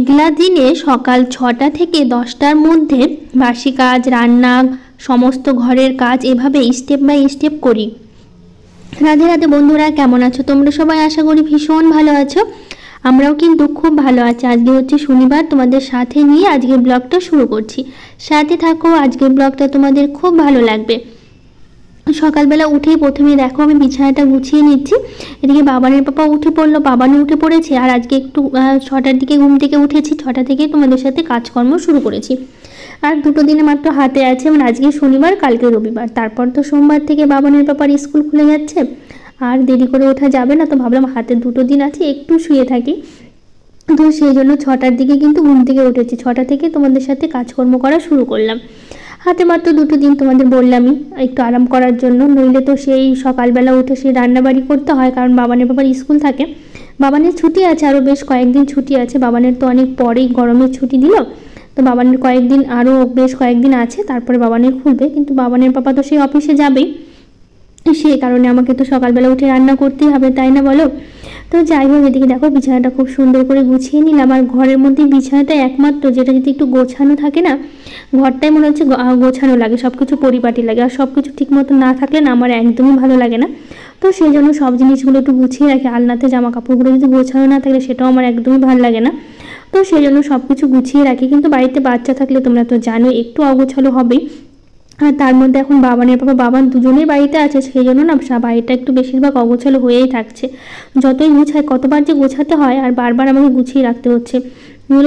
মেঘলা দিনে সকাল 6টা থেকে 10টার মধ্যে বাসি কাজ, রান্না, সমস্ত ঘরের কাজ এভাবে স্টেপ বাই স্টেপ করি। রাধে রাধে বন্ধুরা, কেমন আছো তোমরা সবাই? আশা করি ভীষণ ভালো আছো। আমরাও কিন্তু খুব ভালো আছি। আজকে হচ্ছে শনিবার, তোমাদের সাথে নিয়ে আজকের ব্লগটা শুরু করছি। সাথে থাকো, আজকের ব্লগটা তোমাদের খুব ভালো লাগবে। সকালবেলা উঠেই প্রথমে দেখো আমি বিছানাটা গুছিয়ে নিচ্ছি। এদিকে বাবানের পাপা উঠে পড়লো, বাবানও উঠে পড়েছে। আর আজকে একটু 6টার দিকে ঘুম থেকে উঠেছি, 6টা থেকে তোমাদের সাথে কাজকর্ম শুরু করেছি। আর 2 দিনে মাত্র হাতে আছে, মানে আজকে শনিবার, কালকে রবিবার, তারপর তো সোমবার থেকে বাবানের পাপার স্কুল খুলে যাচ্ছে। আর দেরি করে ওঠা যাবে না, তো ভাবলাম হাতে 2 দিন আছে, একটু শুয়ে থাকি। তো সেই জন্য 6টার দিকে কিন্তু ঘুম থেকে উঠেছি। 6টা থেকে তোমাদের সাথে কাজকর্ম করা শুরু করলাম। হাতে মাত্র 2 দিন, তোমাদের বললামই একটু আরাম করার জন্য, নইলে তো সেই সকালবেলা উঠে সেই রান্নাবাড়ি করতে হয়, কারণ বাবানের বাবার স্কুল থাকে। বাবানের ছুটি আছে, আরও বেশ কয়েকদিন ছুটি আছে। বাবানের তো অনেক পরেই গরমের ছুটি দিল, তো বাবানের কয়েকদিন, আরও বেশ কয়েকদিন আছে, তারপরে বাবানের খুলবে। কিন্তু বাবানের পাপা তো সেই অফিসে যাবেই, সেই কারণে আমাকে তো সকালবেলা উঠে রান্না করতেই হবে, তাই না বলো? তো যাই হোক, এদিকে দেখো বিছানাটা খুব সুন্দর করে গুছিয়ে নিলাম। আর ঘরের মধ্যে বিছানাটা একমাত্র যেটা যদি একটু গোছানো থাকে না, ঘরটাই মনে হচ্ছে গোছানো লাগে, সব কিছু পরিপাটি লাগে। আর সব কিছু ঠিক মতো না থাকলে না আমার একদমই ভালো লাগে না। তো সেই জন্য সব জিনিসগুলো একটু গুছিয়ে রাখি। আলনাতে জামা কাপড়গুলো যদি গোছানো না থাকলে সেটাও আমার একদমই ভালো লাগে না। তো সেই জন্য সব কিছু গুছিয়ে রাখি। কিন্তু বাড়িতে বাচ্চা থাকলে তোমরা তো জানো একটু অগোছালো হবেই। আর তার মধ্যে এখন বাবানের পাপা বাবান দুজনেই বাড়িতে আছে, সেই জন্য না বাড়িটা একটু বেশিরভাগ অগোছালো হয়েই থাকছে। যতই গুছায়, কতবার যে গোছাতে হয়, আর বারবার আমাকে গুছিয়ে রাখতে হচ্ছে।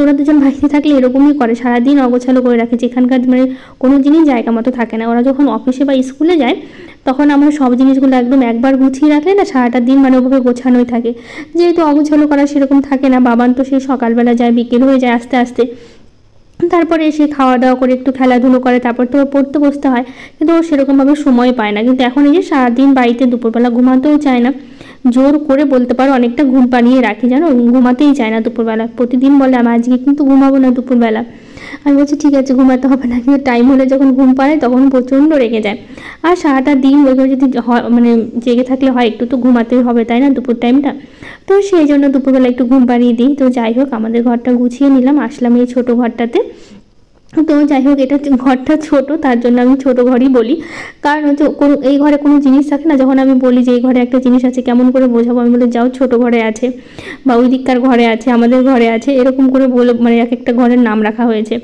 ওরা দুজন বাড়িতে থাকলে এরকমই করে, সারাদিন অগোছালো করে রাখে, যেখানকার মানে কোনো জিনিস জায়গা মতো থাকে না। ওরা যখন অফিসে বা স্কুলে যায় তখন আমার সব জিনিসগুলো একদম একবার গুছিয়ে রাখলে না সারাটা দিন মানে ওভাবে গোছানোই থাকে। যেহেতু অগোছালো করা সেরকম থাকে না, বাবান তো সেই সকালবেলা যায়, বিকেল হয়ে যায় আস্তে আস্তে। তারপরে এসে খাওয়া দাওয়া করে একটু খেলাধুলো করে, তারপর তো পড়তে বসতে হয়। কিন্তু ও সেরকমভাবে সময় পায় না। কিন্তু এখন এই যে সারাদিন বাড়িতে, দুপুরবেলা ঘুমাতেও চায় না। জোর করে বলতে পারো অনেকটা ঘুম পাড়িয়ে রাখি, জানো, ঘুমাতেই চায় না দুপুরবেলা। প্রতিদিন বলে আমি আজকে কিন্তু ঘুমাবো না দুপুরবেলা। আমি বলছি ঠিক আছে ঘুমাতে হবে না, কিন্তু টাইম হলে যখন ঘুম পাড়ায় তখন প্রচণ্ড রেগে যায়। আর সারাটা দিন ওইভাবে যদি মানে জেগে থাকলে হয়, একটু তো ঘুমাতেই হবে, তাই না, দুপুর টাইমটা। তো সেই জন্য দুপুরবেলা একটু ঘুম পাড়িয়ে দিই। তো যাই হোক, আমাদের ঘরটা গুছিয়ে নিলাম, আসলাম এই ছোটো ঘরটাতে। তো যাই হোক, এটা ঘরটা ছোট, তার জন্য আমি ছোট ঘরই বলি। কারণ হচ্ছে এই ঘরে কোনো জিনিস থাকে না, যখন আমি বলি যে এই ঘরে একটা জিনিস আছে, কেমন করে বোঝাবো? আমি বলি যাও ছোট ঘরে আছে, বা ওই দিককার ঘরে আছে, আমাদের ঘরে আছে, এরকম করে বলে মানে এক একটা ঘরের নাম রাখা হয়েছে।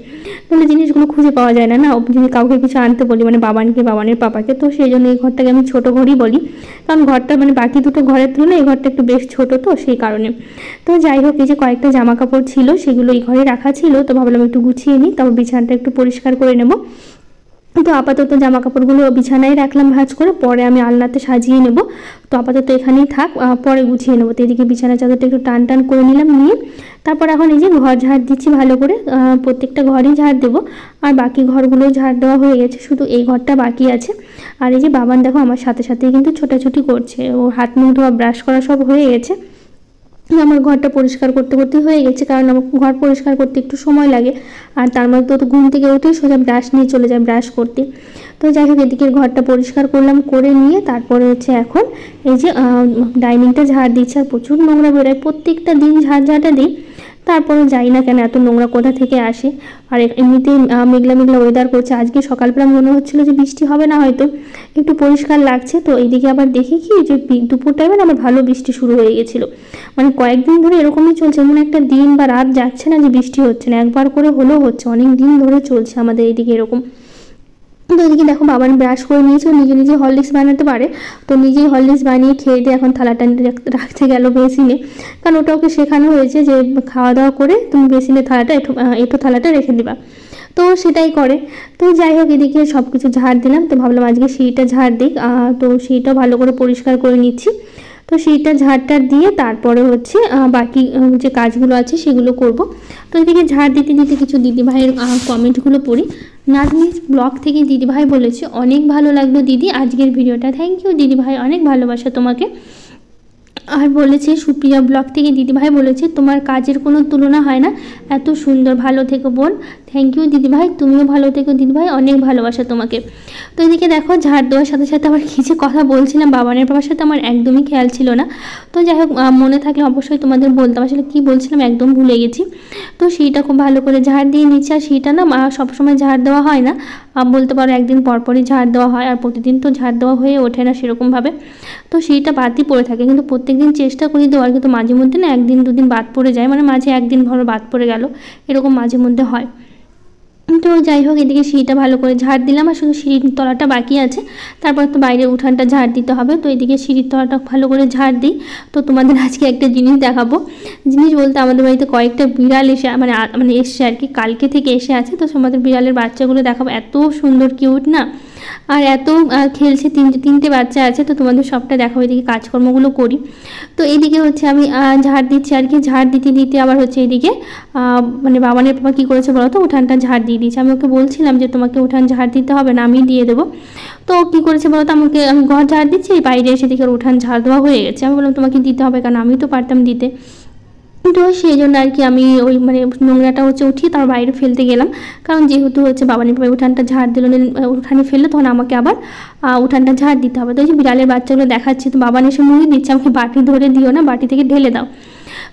তাহলে জিনিসগুলো খুঁজে পাওয়া যায় না, না যদি কাউকে কিছু আনতে বলি, মানে বাবানকে, বাবানের পাপাকে। তো সেই জন্য এই ঘরটাকে আমি ছোট ঘরই বলি, কারণ ঘরটা মানে বাকি দুটো ঘরের তুলনায় এই ঘরটা একটু বেশ ছোট, তো সেই কারণে। তো যাই হোক, এই যে কয়েকটা জামা কাপড় ছিল সেগুলো এই ঘরে রাখা ছিল, তো ভাবলাম একটু গুছিয়ে নিই, তারপর বিছানাটা একটু পরিষ্কার করে নেব। তো আপাতত জামা কাপড়গুলো বিছানায় রাখলাম ভাঁজ করে, পরে আমি আলনাতে সাজিয়ে নেব। তো আপাতত এখানেই থাক, পরে গুছিয়ে নেবো। তো এদিকে বিছানা চাদরটা একটু টান টান করে নিলাম, নিয়ে তারপর এখন এই যে ঘর ঝাড় দিচ্ছি ভালো করে। প্রত্যেকটা ঘরেই ঝাড় দেবো, আর বাকি ঘরগুলো ঝাড় দেওয়া হয়ে গেছে, শুধু এই ঘরটা বাকি আছে। আর এই যে বাবান দেখো আমার সাথে সাথেই কিন্তু ছোটাছুটি করছে, ও হাত মুখ ধোয়া, ব্রাশ করা সব হয়ে গেছে। আমার ঘরটা পরিষ্কার করতে করতেই হয়ে গেছে, কারণ আমার ঘর পরিষ্কার করতে একটু সময় লাগে। আর তার মধ্যে তো ঘুম থেকে উঠেই সোজা ব্রাশ নিয়ে চলে যায় ব্রাশ করতে। তো যাই হোক, এদিকের ঘরটা পরিষ্কার করলাম, করে নিয়ে তারপরে হচ্ছে এখন এই যে ডাইনিংটা ঝাড় দিচ্ছে। আর প্রচুর নোংরা বেরোয়, প্রত্যেকটা দিন ঝাড়টা দিই, তারপরও যাই না কেন এত নোংরা কোথা থেকে আসে। আর এমনিতেই মেঘলা মেঘলা ওয়েদার করছে, আজকে সকালবেলা মনে হচ্ছিলো যে বৃষ্টি হবে না, হয়তো একটু পরিষ্কার লাগছে। তো এইদিকে আবার দেখি কি যে দুপুর টাইমে আবার ভালো বৃষ্টি শুরু হয়ে গেছিলো। মানে কয়েকদিন ধরে এরকমই চলছে, এমন একটা দিন বা রাত যাচ্ছে না যে বৃষ্টি হচ্ছে না, একবার করে হলেও হচ্ছে, অনেক দিন ধরে চলছে আমাদের এইদিকে এরকম। তো এদিকে দেখো বাবান ব্রাশ করে নিয়েছে, নিজে নিজে হরলিক্স বানাতে পারে, তো নিজেই হরলিক্স বানিয়ে খেয়ে দিয়ে এখন থালাটা রাখতে গেল বেসিনে। কারণ ওটা ওকে শেখানো হয়েছে যে খাওয়া দাওয়া করে তুমি বেসিনে থালাটা একটু থালাটা রেখে দিবা, তো সেটাই করে। তো যাই হোক, এদিকে সব কিছু ঝাড় দিলাম, তো ভাবলাম আজকে সিঁড়িটা ঝাড় দিই। তো সিঁড়িটা ভালো করে পরিষ্কার করে নিচ্ছি। তো সেইটা ঝাড়টা দিয়ে তারপরে হচ্ছে বাকি যে কাজগুলো আছে সেগুলো করব। তো এদিকে ঝাড় দিতে দিতে কিছু দিদিভাইয়ের কমেন্টগুলো পড়ি। নাজনিস ব্লগ থেকে দিদিভাই বলেছে, অনেক ভালো লাগলো দিদি আজকের ভিডিওটা, থ্যাংক ইউ দিদিভাই, অনেক ভালোবাসা তোমাকে। আর বলেছে সুপ্রিয়া ব্লগ থেকে দিদিভাই বলেছে তোমার কাজের কোনো তুলনা হয় না, এত সুন্দর, ভালো থেকো বোন। থ্যাংক ইউ দিদিভাই, তুমিও ভালো থেকো দিদিভাই, অনেক ভালোবাসা তোমাকে। তো এদিকে দেখো ঝাড় দেওয়ার সাথে সাথে আবার কী যে কথা বলছিলাম বাবানের বাবার সাথে আমার একদমই খেয়াল ছিল না। তো যাই হোক মনে থাকলে অবশ্যই তোমাদের বলতাম, আসলে কী বলছিলাম একদম ভুলে গেছি। তো সেইটা খুব ভালো করে ঝাড় দিয়ে নিচ্ছে। আর সেইটা না সবসময় ঝাড় দেওয়া হয় না, বলতে পারো একদিন পরপরই ঝাড় দেওয়া হয়, আর প্রতিদিন তো ঝাড় দেওয়া হয়ে ওঠে না সেরকমভাবে। তো সেইটা বাদই পড়ে থাকে, কিন্তু প্রত্যেকদিন চেষ্টা করি দেওয়ার, কিন্তু মাঝে মধ্যে না একদিন দুদিন বাদ পড়ে যায়, মানে মাঝে একদিন ধরো বাদ পড়ে গেল, এরকম মাঝে মধ্যে হয়। তো যাই হোক এদিকে সিঁড়িটা ভালো করে ঝাড় দিলাম, আর শুধু সিঁড়ির তলাটা বাকি আছে, তারপর তো বাইরের উঠানটা ঝাড় দিতে হবে। তো এদিকে সিঁড়ির তলাটা ভালো করে ঝাড় দিই। তো তোমাদের আজকে একটা জিনিস দেখাবো, জিনিস বলতে আমাদের বাড়িতে কয়েকটা বিড়াল এসে মানে এসছে আর কি, কালকে থেকে এসে আছে। তো আমাদের বিড়ালের বাচ্চাগুলো দেখাবো, এত সুন্দর কিউট না, আর এত খেলছে, তিনটে বাচ্চা আছে। তো তোমাদের সবটা দেখাবো, এদিকে কাজকর্মগুলো করি। তো এইদিকে হচ্ছে আমি ঝাড় দিচ্ছি আর কি, ঝাড় দিতে দিতে আবার হচ্ছে এদিকে মানে বাবানের বাবা কী করেছে বলো তো, উঠানটা ঝাড় দিয়ে দিয়েছে। আমি ওকে বলছিলাম যে তোমাকে উঠান ঝাড় দিতে হবে না, আমি দিয়ে দেবো। তো কী করেছে বলো তো, আমি ঘর ঝাড় দিচ্ছি, বাইরে এসে দেখে উঠান ঝাড় দেওয়া হয়ে গেছে। আমি বললাম তোমাকে দিতে হবে কেন, আমি তো পারতাম দিতে। তো সেই জন্য আর কি আমি ওই মানে নোংরাটা হচ্ছে উঠিয়ে তার বাইরে ফেলতে গেলাম, কারণ যেহেতু হচ্ছে বাবানের বাবা উঠানটা ঝাড় দিল, উঠানে ফেললে তখন আমাকে আবার উঠানটা ঝাড় দিতে হবে। তো এই যে বিড়ালের বাচ্চাগুলো দেখাচ্ছি, তো বাবান এসে মুড়ি দিচ্ছে, আমাকে বাটি ধরে দিও না, বাটি থেকে ঢেলে দাও।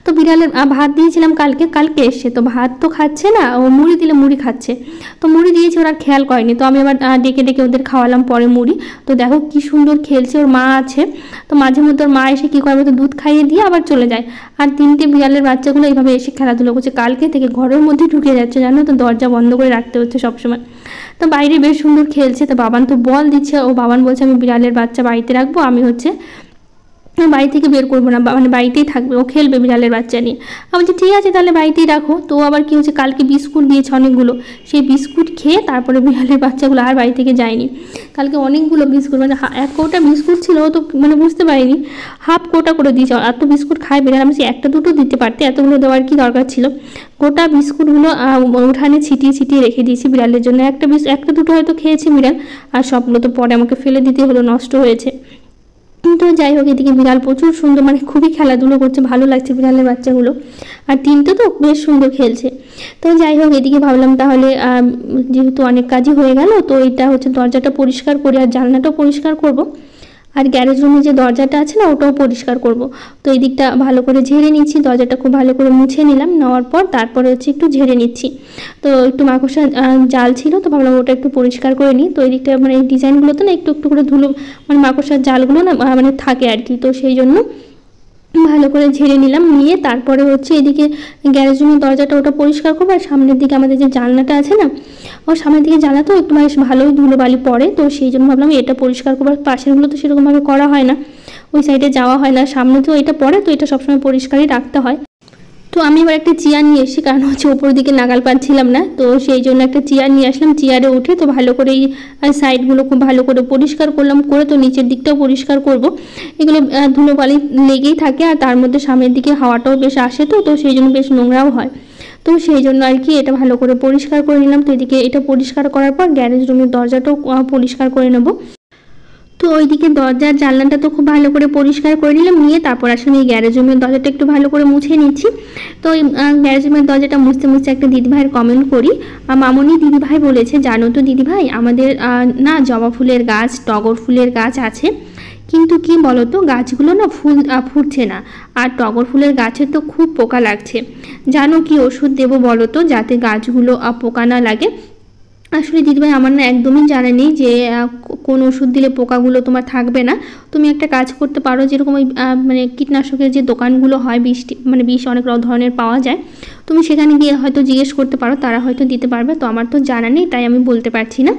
তো বিড়ালের ভাত দিয়েছিলাম কালকে এসছে, তো ভাত তো খাচ্ছে না, ও মুড়ি দিলে মুড়ি খাচ্ছে। তো মুড়ি দিয়েছি, ওরা খেয়াল করেনি, তো আমি আবার ডেকে ডেকে ওদের খাওয়ালাম পরে মুড়ি। তো দেখো কি সুন্দর খেলছে, ওর মা আছে। তো মাঝে মধ্যে ওর মা এসে কী করবে, তো দুধ খাইয়ে দিয়ে আবার চলে যায়। আর তিনটে বিড়ালের বাচ্চাগুলো এইভাবে এসে খেলাধুলো করছে, কালকে থেকে ঘরের মধ্যে ঢুকে যাচ্ছে জানো, তো দরজা বন্ধ করে রাখতে হচ্ছে সবসময়। তো বাইরে বেশ সুন্দর খেলছে। তো বাবান তো বল দিচ্ছে, ও বাবান বলছে আমি বিড়ালের বাচ্চা বাড়িতে রাখবো, আমি হচ্ছে বাড়ি থেকে বের করবো না, মানে বাড়িতেই থাকবে, ও খেলবে বিড়ালের বাচ্চা নিয়ে। আমি বলছি ঠিক আছে তাহলে বাড়িতেই রাখো। তো আবার কি হচ্ছে, কালকে বিস্কুট দিয়েছে অনেকগুলো, সেই বিস্কুট খেয়ে তারপরে বিড়ালের বাচ্চাগুলো আর বাড়ি থেকে যায়নি। কালকে অনেকগুলো বিস্কুট, মানে এক কৌটা বিস্কুট ছিল, ও তো মানে বুঝতে পারিনি, হাফ কোটা করে দিয়েছে। এত বিস্কুট খায় বিড়াল, আমি একটা দুটো দিতে পারতে, এতগুলো দেওয়ার কি দরকার ছিল। গোটা বিস্কুটগুলো উঠানে ছিটিয়ে ছিটিয়ে রেখে দিয়েছি বিড়ালের জন্য। একটা দুটো হয়তো খেয়েছে বিড়াল, আর সবগুলো তো পরে আমাকে ফেলে দিতে হলো, নষ্ট হয়েছে। তো যাই হোক এদিকে বিড়াল প্রচুর সুন্দর, মানে খুবই খেলাধুলো করছে, ভালো লাগছে বিড়ালের বাচ্চাগুলো, আর তিনটে তো বেশ সুন্দর খেলছে। তো যাই হোক এদিকে ভাবলাম তাহলে যেহেতু অনেক কাজই হয়ে গেল, তো এটা হচ্ছে দরজাটা পরিষ্কার করি, আর জানলাটাও পরিষ্কার করব, আর গ্যারেজ রুমে যে দরজাটা আছে না ওটাও পরিষ্কার করব। তো এই দিকটা ভালো করে ঝেড়ে নিচ্ছি, দরজাটা খুব ভালো করে মুছে নিলাম, নেওয়ার পর তারপরে হচ্ছে একটু ঝেড়ে নিচ্ছি। তো একটু মাকড়সা জাল ছিল, তো ভাবলাম ওটা একটু পরিষ্কার করে নিই। তো এই দিকটা মানে এই ডিজাইনগুলোতে না একটু একটু করে ধুলো, মানে মাকড়সার জালগুলো না মানে থাকে আর কি, তো সেই জন্য ভালো করে ঝেড়ে নিলাম, নিয়ে তারপরে হচ্ছে এদিকে গ্যারেজ রুমের দরজাটা ওটা পরিষ্কার করবো। আর সামনের দিকে আমাদের যে জানলাটা আছে না, ওর সামনের দিকে জানলা তো একটু বেশ ভালোই ধুলোবালি পড়ে, তো সেই জন্য ভাবলাম এটা পরিষ্কার করবার, পাশেরগুলো তো সেরকমভাবে করা হয় না, ওই সাইডে যাওয়া হয় না, সামনে তো এটা পড়ে, তো এটা সবসময় পরিষ্কারই রাখতে হয়। তো আমি এবার একটা চেয়ার নিয়ে এসেছি, কারণ হচ্ছে ওপর দিকে নাগাল পাচ্ছিলাম না, তো সেই জন্য একটা চেয়ার নিয়ে আসলাম। চেয়ারে উঠে তো ভালো করে এই সাইডগুলো খুব ভালো করে পরিষ্কার করলাম, করে তো নিচের দিকটাও পরিষ্কার করব। এগুলো ধুলোবালি লেগেই থাকে, আর তার মধ্যে সামনের দিকে হাওয়াটাও বেশ আসে, তো সেই জন্য বেশ নোংরাও হয়। তো সেই জন্য আর কি এটা ভালো করে পরিষ্কার করে নিলাম। তো এদিকে এটা পরিষ্কার করার পর গ্যারেজ রুমের দরজাটাও পরিষ্কার করে নেব। তো ওইদিকে দরজার জানলাটা তো খুব ভালো করে পরিষ্কার করে নিলাম, নিয়ে তারপর আসলে এই গ্যারেজ রুমের দরজাটা একটু ভালো করে মুছে নিচ্ছি। তো এই গ্যারেজ রুমের দরজাটা মুছতে মুছতে একটা দিদিভাইয়ের কমেন্ট করি, মামনি দিদিভাই বলেছে জানো তো দিদিভাই, আমাদের না জবা ফুলের গাছ, টগর ফুলের গাছ আছে, কিন্তু কি বলো তো গাছগুলো না ফুল ফুটছে না, আর টগর ফুলের গাছে তো খুব পোকা লাগছে, জানো কি ওষুধ দেবো বলো তো যাতে গাছগুলো পোকা না লাগে। আসলে দিদিভাই আমার না একদমই জানা নেই যে কোন ওষুধ দিলে পোকাগুলো তোমার থাকবে না। তুমি একটা কাজ করতে পারো, যেরকম ওই মানে কীটনাশকের যে দোকানগুলো হয়, বিষ অনেক ধরনের পাওয়া যায়, তুমি সেখানে গিয়ে হয়তো জিজ্ঞেস করতে পারো, তারা হয়তো দিতে পারবে। তো আমার তো জানা নেই, তাই আমি বলতে পারছি না।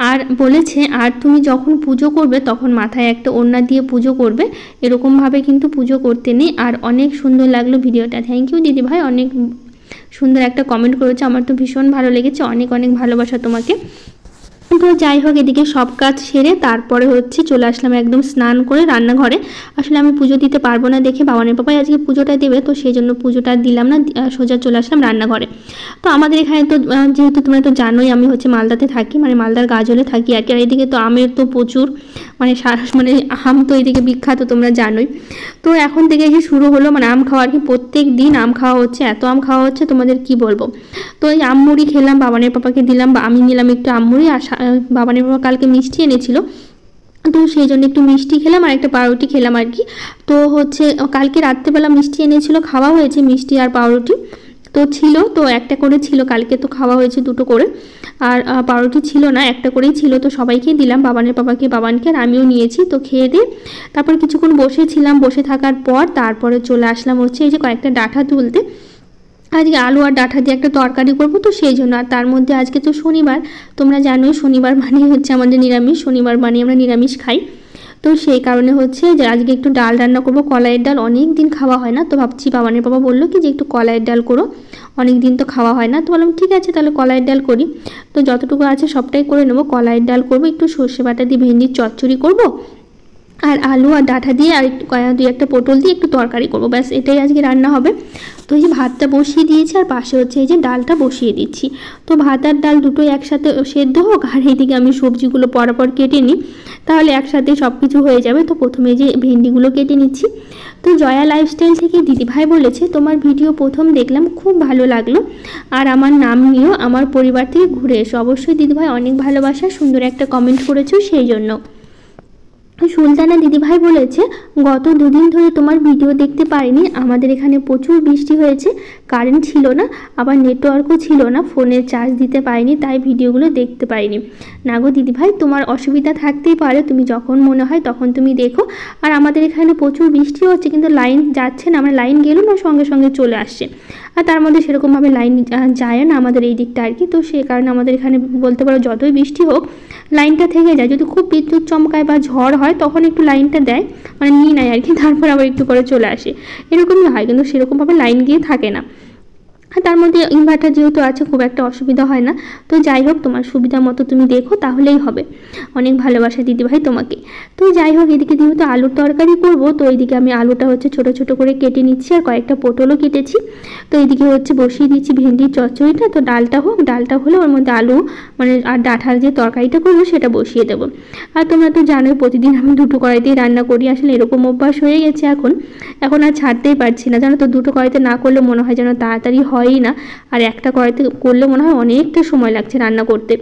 আর বলেছে আর তুমি যখন পুজো করবে তখন মাথায় একটা ওড়না দিয়ে পুজো করবে, এরকমভাবে কিন্তু পুজো করতে নেই। আর অনেক সুন্দর লাগলো ভিডিওটা, থ্যাংক ইউ দিদিভাই, অনেক সুন্দর একটা কমেন্ট করেছে, আমার তো ভীষণ ভালো লেগেছে, অনেক অনেক ভালোবাসা তোমাকে। তো যাই হোক, এদিকে সব কাজ সেরে তারপরে হচ্ছে চলে আসলাম একদম স্নান করে রান্নাঘরে। আসলে আমি পুজো দিতে পারবো না দেখে বাবানের পাপাই আজকে পুজোটা দেবে, তো সেই জন্য পুজোটা দিলাম না, সোজা চলে আসলাম রান্নাঘরে। তো আমাদের এখানে তো যেহেতু তোমরা তো জানোই আমি হচ্ছে মালদাতে থাকি, মানে মালদার গাজলে থাকি আর কি। আর এদিকে তো আমের তো প্রচুর মানে মানে আম তো এদিকে বিখ্যাত তোমরা জানোই। তো এখন থেকে যে শুরু হলো মানে আম খাওয়া আর কি, প্রত্যেক দিন আম খাওয়া হচ্ছে, এত আম খাওয়া হচ্ছে তোমাদের কি বলবো। তো এই আম মুড়ি খেলাম, বাবানের পাপাকে দিলাম, বা আমি নিলাম একটু আম মুড়ি, আর বাবানের পাপা কালকে মিষ্টি এনেছিল, তো সেই জন্য একটু মিষ্টি খেলাম আর একটা পাউরুটি খেলাম আর কি। তো হচ্ছে কালকে রাত্রেবেলা মিষ্টি এনেছিল, খাওয়া হয়েছে মিষ্টি আর পাউরুটি তো ছিল, তো একটা করে ছিল, কালকে তো খাওয়া হয়েছে দুটো করে, আর পাউরুটি ছিল না, একটা করেই ছিল। তো সবাইকে দিলাম, বাবানের পাপাকে, বাবানকে, আর আমিও নিয়েছি। তো খেয়ে দিয়ে তারপর কিছুক্ষণ বসেছিলাম, বসে থাকার পর তারপরে চলে আসলাম হচ্ছে এই যে কয়েকটা ডাঁটা তুলতে। আজকে আলু আর ডাঁটা দিয়ে একটা তরকারি করবো, তো সেই জন্য। আর তার মধ্যে আজকে তো শনিবার, তোমরা জানোই শনিবার মানে হচ্ছে আমাদের নিরামিষ, শনিবার মানে আমরা নিরামিষ খাই। তো সেই কারণে হচ্ছে যে আজকে একটু ডাল রান্না করবো, কলাইয়ের ডাল, অনেক দিন খাওয়া হয় না, তো ভাবছি বাবানের বাবা বললো কি যে একটু কলাইয়ের ডাল করো, অনেক দিন তো খাওয়া হয় না। তো বললাম ঠিক আছে তাহলে কলাইয়ের ডাল করি। তো যতটুকু আছে সবটাই করে নেবো, কলাইয়ের ডাল করবো, একটু সর্ষে বাটা দিয়ে ভেন্ডির চচ্চড়ি করবো, আর আলু আর ডাঁটা দিয়ে আর একটু দুই একটা পটল দিয়ে একটু তরকারি করবো, ব্যাস এটাই আজকে রান্না হবে। তো এই যে ভাতটা বসিয়ে দিয়েছি আর পাশে হচ্ছে এই যে ডালটা বসিয়ে দিচ্ছি। তো ভাত আর ডাল দুটোই একসাথে সেদ্ধ হোক, আর এইদিকে আমি সবজিগুলো পরপর কেটে নিই, তাহলে একসাথে সব কিছু হয়ে যাবে। তো প্রথমে যে ভেন্ডিগুলো কেটে নিচ্ছি। তো জয়া লাইফস্টাইল থেকে দিদিভাই বলেছে তোমার ভিডিও প্রথম দেখলাম, খুব ভালো লাগলো, আর আমার নাম নিয়েও আমার পরিবার থেকে ঘুরে এসো। অবশ্যই দিদিভাই, অনেক ভালোবাসা, সুন্দর একটা কমেন্ট করেছো সেই জন্য। সুলতানা দিদিভাই বলেছে গত দুদিন ধরে তোমার ভিডিও দেখতে পারিনি, আমাদের এখানে প্রচুর বৃষ্টি হয়েছে, কারেন্ট ছিল না, আবার নেটওয়ার্কও ছিল না, ফোনের চার্জ দিতে পারিনি, তাই ভিডিওগুলো দেখতে পারিনি। না গো দিদিভাই, তোমার অসুবিধা থাকতেই পারে, তুমি যখন মনে হয় তখন তুমি দেখো। আর আমাদের এখানে প্রচুর বৃষ্টি হচ্ছে, কিন্তু লাইন যাচ্ছে না, আমরা লাইন গেলেও না সঙ্গে সঙ্গে চলে আসছে, আর তার মধ্যে সেরকমভাবে লাইন যায় না আমাদের এই দিকটা আর কি। তো সেই কারণে আমাদের এখানে বলতে পারো যতই বৃষ্টি হোক লাইনটা থেকে যায়, যদি খুব বিদ্যুৎ চমকায় বা ঝড় হয় তখন একটু লাইনটা দেয়, মানে নিয়ে নেয় আর কি, তারপর আবার একটু করে চলে আসে, এরকমই হয়, কিন্তু সেরকমভাবে লাইন গিয়ে থাকে না। আর তার মধ্যে ইনভার্টার যেহেতু আছে খুব একটা অসুবিধা হয় না। তো যাই হোক, তোমার সুবিধা মতো তুমি দেখো তাহলেই হবে। অনেক ভালোবাসা দিদিভাই তোমাকে। তো যাই হোক, এদিকে যেহেতু আলুর তরকারি করবো, তো এইদিকে আমি আলুটা হচ্ছে ছোট ছোট করে কেটে নিচ্ছি, আর কয়েকটা পটলও কেটেছি। তো এইদিকে হচ্ছে বসিয়ে দিচ্ছি ভেন্ডির চচ্চড়িটা। তো ডালটা হোক, ডালটা হলে ওর মধ্যে আলু মানে আর ডাঁটার যে তরকারিটা করবো সেটা বসিয়ে দেবো। আর তোমরা তো জানোই প্রতিদিন আমি দুটো কড়াইতেই রান্না করি, আসলে এরকম অভ্যাস হয়ে গেছে এখন, এখন আর ছাড়তেই পারছি না, জানো তো। দুটো কড়াইতে না করলে মনে হয় যেন তাড়াতাড়ি হয়ই না, আর একটা কড়াইতে করলে মনে হয় অনেকটা সময় লাগছে রান্না করতে।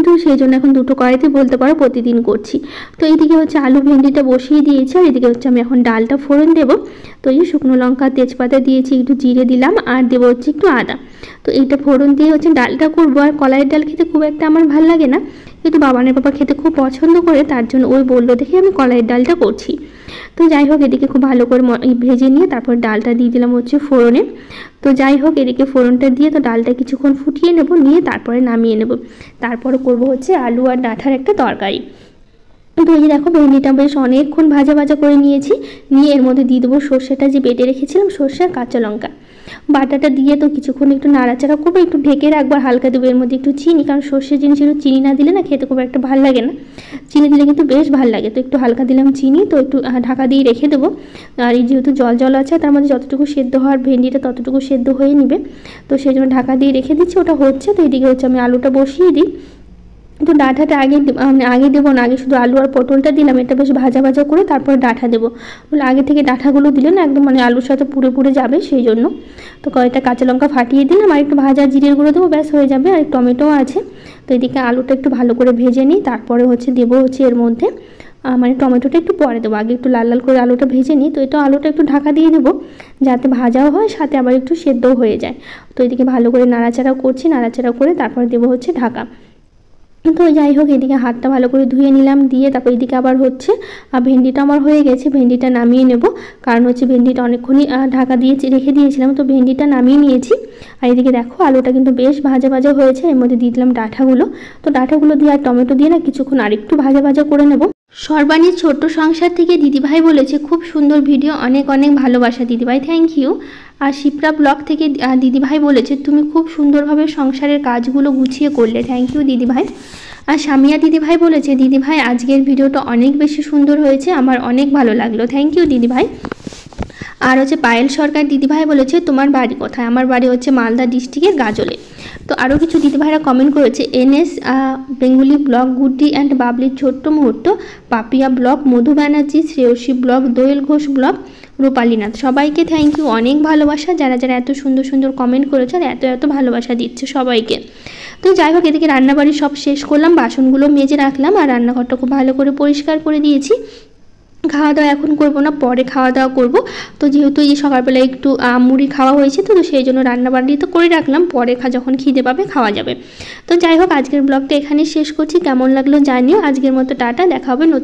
তো সেই জন্য এখন দুটো কড়াইতে বলতে পারো প্রতিদিন করছি। তো এইদিকে হচ্ছে আলু ভেন্ডিটা বসিয়ে দিয়েছি, আর এদিকে হচ্ছে আমি এখন ডালটা ফোড়ন দেবো। তো এই শুকনো লঙ্কা তেজপাতা দিয়েছি, একটু জিরে দিলাম, আর দেবো হচ্ছে একটু আদা। তো এইটা ফোড়ন দিয়ে হচ্ছে ডালটা করবো। আর কলাইয়ের ডাল খেতে খুব একটা আমার ভালো লাগে না, কিন্তু বাবানের পাপা খেতে খুব পছন্দ করে, তার জন্য ওই বললো দেখে আমি কলাইয়ের ডালটা করছি। তো যাই হোক, এদিকে খুব ভালো করে ভেজে নিয়ে তারপর ডালটা দিয়ে দিলাম হচ্ছে ফোড়নে। তো যাই হোক, এদিকে ফোড়নটা দিয়ে তো ডালটা কিছুক্ষণ ফুটিয়ে নেব, নিয়ে তারপরে নামিয়ে নেব। তারপরে করব হচ্ছে আলু আর ডাঁটার একটা তরকারি। তো এই যে দেখো, ভেন্ডিটা বেশ অনেকক্ষণ ভাজা ভাজা করে নিয়েছি, নিয়ে এর মধ্যে দিয়ে দেবো সর্ষেটা যে বেটে রেখেছিলাম, সর্ষে আর কাঁচা লঙ্কা বাটাটা দিয়ে তো কিছুক্ষণ একটু নাড়াচাড়া করবো, একটু ঢেকে রাখবো, হালকা দেবো এর মধ্যে একটু চিনি, কারণ সর্ষের জিনিস একটু চিনি না দিলে না খেতে খুব একটা ভালো লাগে না, চিনি দিলে কিন্তু বেশ ভালো লাগে। তো একটু হালকা দিলাম চিনি, তো একটু ঢাকা দিয়ে রেখে দেবো। আর এই যেহেতু জল জল আছে, তার মধ্যে যতটুকু সেদ্ধ হওয়ার ভেন্ডিটা ততটুকু সেদ্ধ হয়ে নিবে, তো সেই জন্য ঢাকা দিয়ে রেখে দিচ্ছি, ওটা হচ্ছে। তো এদিকে হচ্ছে আমি আলুটা বসিয়ে দিই। তো ডাঁটাটা আগে দেবো না, আগে শুধু আলু আর পটলটা দিলাম, এটা বেশ ভাজা ভাজা করে তারপরে ডাঁটা দেবো, বলে আগে থেকে ডাঁটাগুলো দিলে না একদম মানে আলুর সাথে পুড়ে পুড়ে যাবে, সেই জন্য। তো কয়েকটা কাঁচা লঙ্কা ফাটিয়ে দিলাম, আর একটু ভাজা জিরের গুঁড়ো দেবো, ব্যাস হয়ে যাবে। আর টমেটো আছে, তো এদিকে আলুটা একটু ভালো করে ভেজে নিই, তারপরে হচ্ছে দেবো হচ্ছে এর মধ্যে মানে টমেটোটা একটু পরে দেবো, আগে একটু লাল লাল করে আলুটা ভেজে নিই। তো এটা আলুটা একটু ঢাকা দিয়ে দেবো, যাতে ভাজাও হয় সাথে আবার একটু সেদ্ধও হয়ে যায়। তো এদিকে ভালো করে নাড়াচাড়া করছি, নাড়াচাড়া করে তারপর দেবো হচ্ছে ঢাকা। তো যাই হোক, এদিকে হাতটা ভালো করে ধুয়ে নিলাম, দিয়ে তারপর এদিকে আবার হচ্ছে ভেন্ডিটা আমার হয়ে গেছে, ভেন্ডিটা নামিয়ে নেব, কারণ হচ্ছে ভেন্ডিটা অনেকক্ষণই ঢাকা দিয়ে রেখে দিয়েছিলাম, তো ভেন্ডিটা নামিয়ে নিয়েছি। আর এদিকে দেখো আলুটা কিন্তু বেশ ভাজা ভাজা হয়েছে, এর মধ্যে দিয়ে দিলাম ডাঁটাগুলো। তো ডাঁটাগুলো দিয়ে আর টমেটো দিয়ে না কিছুক্ষণ আরেকটু ভাজা ভাজা করে নেব। সর্বাণীর ছোট্ট সংসার থেকে দিদিভাই বলেছে খুব সুন্দর ভিডিও, অনেক অনেক ভালোবাসা দিদিভাই, থ্যাংক ইউ। আর শিপ্রা ব্লগ থেকে দিদিভাই বলেছে তুমি খুব সুন্দরভাবে সংসারের কাজগুলো গুছিয়ে করলে, থ্যাংক ইউ দিদিভাই। আর সামিয়া দিদিভাই বলেছে, দিদিভাই আজকের ভিডিওটা অনেক বেশি সুন্দর হয়েছে, আমার অনেক ভালো লাগলো। থ্যাংক ইউ দিদিভাই। আর হচ্ছে পায়েল সরকার দিদিভাই বলেছে তোমার বাড়ি কোথায়? আমার বাড়ি হচ্ছে মালদা ডিস্ট্রিক্টের গাজলে। তো আরও কিছু দিদিভাইরা কমেন্ট করেছে, NS Bengali blog, Guddi and বাবলির ছোট্ট মুহূর্ত, Papiya blog, Madhu Banerjee, Shreyasi blog, Doyel Ghosh blog, Rupalinath. সবাইকে থ্যাংক ইউ, অনেক ভালোবাসা যারা যারা এত সুন্দর সুন্দর কমেন্ট করেছে আর এত এত ভালোবাসা দিচ্ছে সবাইকে। তো যাই হোক, এদিকে রান্নাবাড়ি সব শেষ করলাম, বাসনগুলো মেজে রাখলাম আর রান্নাঘরটা খুব ভালো করে পরিষ্কার করে দিয়েছি। খাওয়া দাওয়া এখন করবো না, পরে খাওয়া দাওয়া করব। তো যেহেতু এই সকালবেলা একটু মুড়ি খাওয়া হয়েছে, তো সেই জন্য রান্নাবাড়ি তো করে রাখলাম, পরে যখন খিদে পাবে খাওয়া যাবে। তো যাই হোক, আজকের ব্লগটা এখানেই শেষ করছি। কেমন লাগলো জানিও। আজকের মতো টাটা, দেখা হবে নতুন